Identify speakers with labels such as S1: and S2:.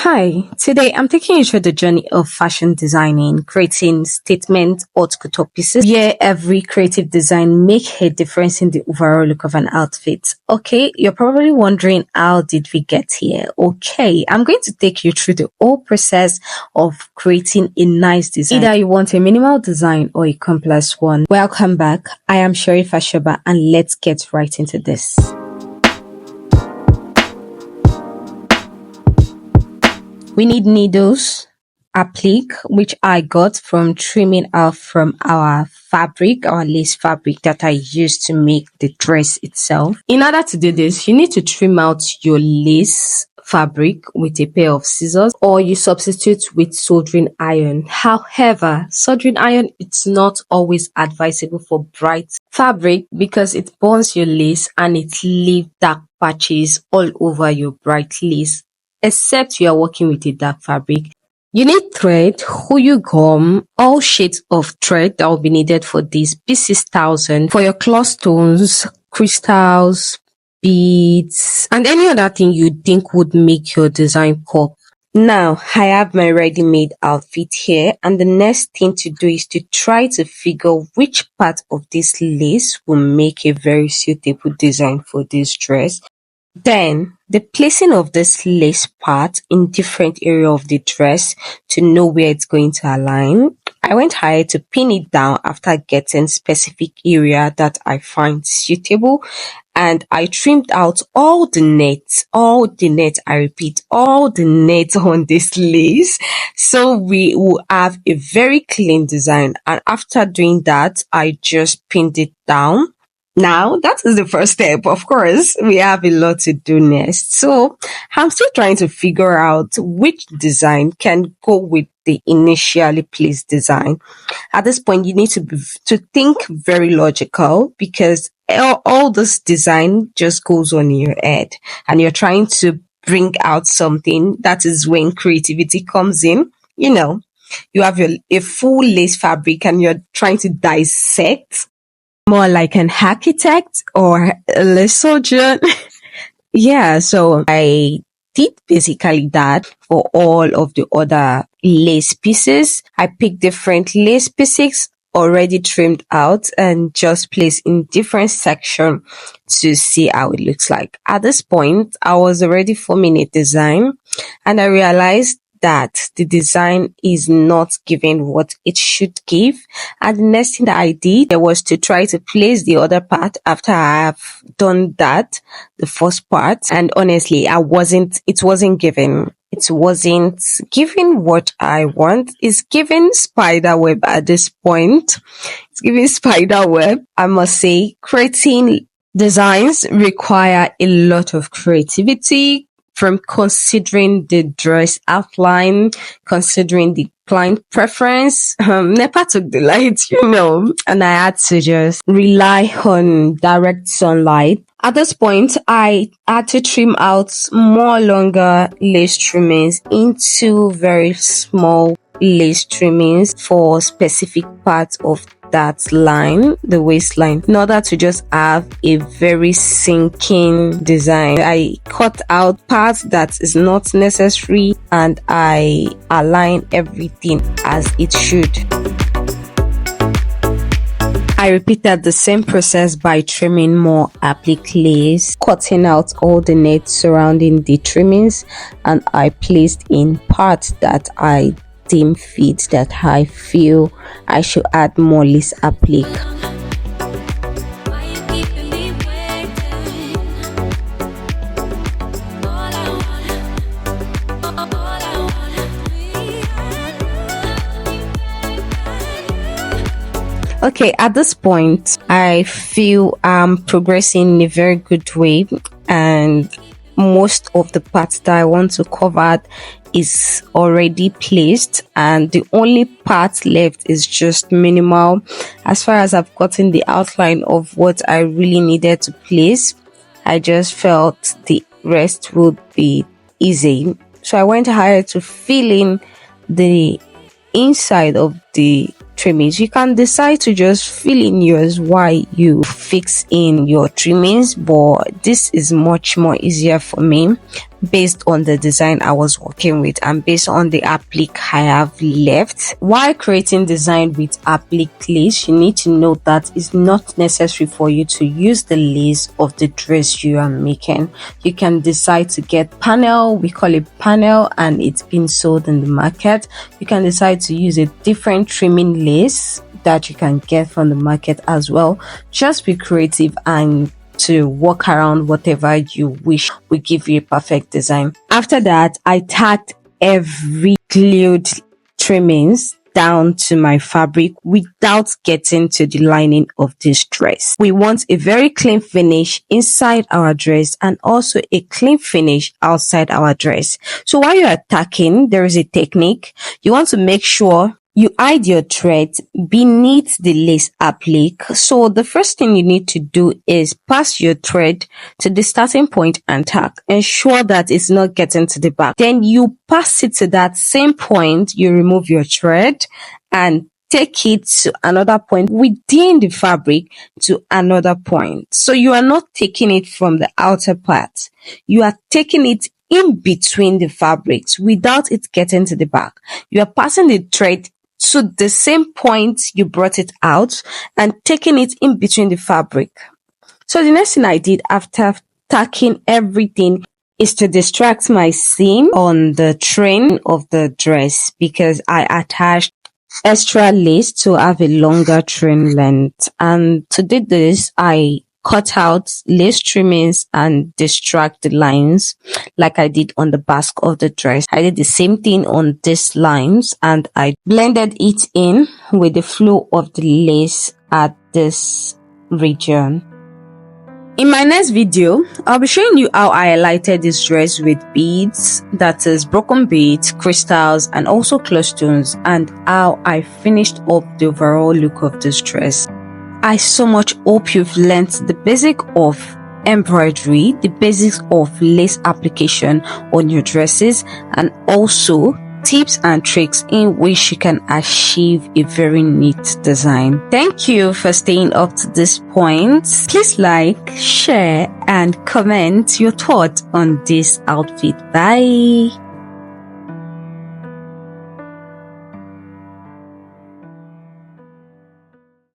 S1: Hi, today I'm taking you through the journey of fashion designing, creating statement haute couture pieces where every creative design make a difference in the overall look of an outfit. Okay, you're probably wondering how did we get here? Okay, I'm going to take you through the whole process of creating a nice design. Either you want a minimal design or a complex one. Welcome back. I am Sherifa Shoba and let's get right into this. We need needles, applique, which I got from trimming out from our fabric, our lace fabric that I used to make the dress itself. In order to do this, you need to trim out your lace fabric with a pair of scissors, or you substitute with soldering iron. However, soldering iron it's not always advisable for bright fabric because it burns your lace and it leaves dark patches all over your bright lace, except you are working with a dark fabric. You need thread, huyu gum, all shades of thread that will be needed for this. P6000 for your clawstones, crystals, beads, and any other thing you think would make your design pop. Now, I have my ready-made outfit here, and the next thing to do is to try to figure which part of this lace will make a very suitable design for this dress. Then, the placing of this lace part in different area of the dress to know where it's going to align. I went ahead to pin it down after getting specific area that I find suitable, and I trimmed out all the net, I repeat, all the net on this lace. So we will have a very clean design, and after doing that, I just pinned it down. Now, that is the first step. Of course, we have a lot to do next. So, I'm still trying to figure out which design can go with the initially placed design. At this point, you need to think very logical because all this design just goes on in your head and you're trying to bring out something. That is when creativity comes in. You know, you have a full lace fabric and you're trying to dissect more like an architect or a lace surgeon. Yeah, so I did basically that for all of the other lace pieces. I picked different lace pieces already trimmed out and just placed in different sections to see how it looks like. At this point, I was already forming a design and I realized that the design is not giving what it should give. And the next thing that I did was to try to place the other part after I have done that, the first part. And honestly, it wasn't giving what I want. It's giving spider web at this point. It's giving spider web. I must say, creating designs require a lot of creativity, from considering the dress outline, considering the client preference. NEPA took the light, and I had to just rely on direct sunlight. At this point, I had to trim out more longer lace trimmings into very small lace trimmings for specific parts of that line, the waistline, in order to just have a very sinking design. I cut out parts that is not necessary and I align everything as it should. I repeated the same process by trimming more applique lace, cutting out all the nets surrounding the trimmings, and I placed in parts that I deem fit, that I feel I should add more lace applique. Okay, at this point, I feel I'm progressing in a very good way, and most of the parts that I want to cover is already placed, and the only part left is just minimal. As far as I've gotten the outline of what I really needed to place, I just felt the rest would be easy. So I went ahead to fill in the inside of the trimmings. You can decide to just fill in yours while you fix in your trimmings, but this is much more easier for me based on the design I was working with and based on the applique I have left. While creating design with applique lace, you need to know that it's not necessary for you to use the lace of the dress you are making. You can decide to get panel, we call it panel, and it's been sold in the market. You can decide to use a different trimming lace that you can get from the market as well. Just be creative and to work around whatever you wish will give you a perfect design. After that, I tacked every glued trimmings down to my fabric without getting to the lining of this dress. We want a very clean finish inside our dress and also a clean finish outside our dress. So while you are tacking, there is a technique. You want to make sure you hide your thread beneath the lace applique. So the first thing you need to do is pass your thread to the starting point and tack. Ensure that it's not getting to the back. Then you pass it to that same point. You remove your thread and take it to another point within the fabric to another point. So you are not taking it from the outer part. You are taking it in between the fabrics without it getting to the back. You are passing the thread to the same point you brought it out and taking it in between the fabric. So the next thing I did after tacking everything is to distract my seam on the train of the dress because I attached extra lace to have a longer train length. And to do this, I cut out lace trimmings and distract the lines like I did on the back of the dress. I did the same thing on these lines and I blended it in with the flow of the lace at this region. In my next video, I'll be showing you how I highlighted this dress with beads, that is broken beads, crystals, and also clawstones, and how I finished up the overall look of this dress. I so much hope you've learned the basic of embroidery, the basics of lace application on your dresses, and also tips and tricks in which you can achieve a very neat design. Thank you for staying up to this point. Please like, share, and comment your thoughts on this outfit. Bye.